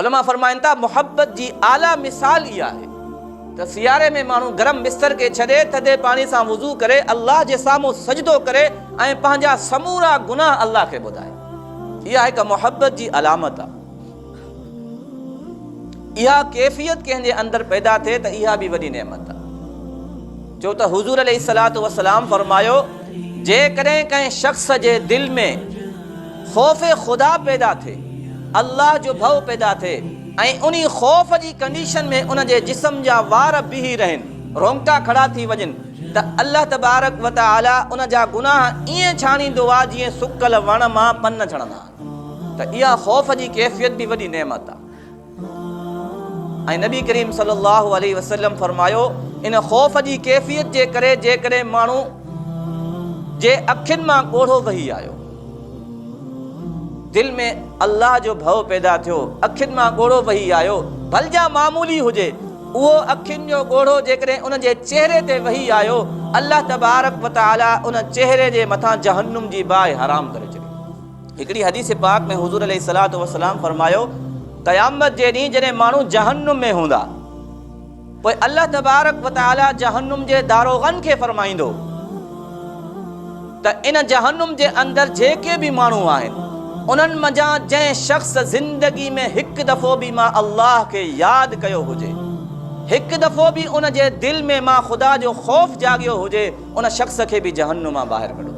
उलमा फरमाइनि था मुहब्बत जी आला मिसाल इहा आहे त सियारे में माण्हू गरम बिस्तर खे छॾे थधे पाणी सां वुज़ू करे अल्लाह जे साम्हूं सजदो करे ऐं पंहिंजा समूरा गुनाह अल्लाह खे ॿुधाए। इहा हिकु मुहब्बत जी अलामत आहे। इहा कैफ़ियत कंहिंजे अंदरि पैदा थिए त इहा बि वॾी नेमत आहे। छो त हुज़ूर अलैहिस्सलातु वस्सलाम फरमायो, जेकॾहिं कंहिं शख़्स जे दिलि में ख़ौफ़ खुदा पैदा थिए, अल्लाह जो भउ पैदा थिए ऐं उन ख़ौफ़ जी कंडीशन में उन जे जिस्म जा वार बीही रहनि, रोंगटा खड़ा थी वञनि, त अल्लाह तबारक व तआला उन जा गुनाह ईअं छाणींदो आहे जीअं सुकल वण मां पन छणंदा आहिनि। त इहा ख़ौफ़ जी कैफ़ियत बि वॾी नेमत आहे। ऐं नबी करीम सल्लल्लाहु अलैहि वसल्लम फरमायो, इन ख़ौफ़ जी कैफ़ियत जे करे जेकॾहिं माण्हू जे अखियुनि मां ॻोढ़ो वही आयो, दिल में अल्लाह जो भउ पैदा थियो, अखियुनि मां ॻोढ़ो वही आयो, भलजा मामूली हुजे, उहो अखियुनि जो ॻोढ़ो जेकॾहिं उन जे चेहरे ते वही आयो, अल्लाह तबारक व तआला उन चेहरे जे मथां जहन्नुम जी बाहि हराम करे छॾी। हिकिड़ी हदीस पाक में हुज़ूर अलैहिस्सलातु वस्सलाम फरमायो, क़यामत जे ॾींहुं जॾहिं माण्हू जहन्नुम में हूंदा, पोइ अल्लाह तबारक व तआला जहन्नुम जे दारोगन खे फरमाईंदो त इन जहन्नुम जे अंदरि जेके बि माण्हू आहिनि, उन्हनि मंझां जंहिं शख़्स ज़िंदगी में हिकु दफ़ो बि मां अल्लाह खे यादि कयो हुजे, हिकु दफ़ो बि उन जे दिलि में मां ख़ुदा जो ख़ौफ़ जाॻियो हुजे, उन शख़्स खे बि जहन्नुम मां ॿाहिरि कढो।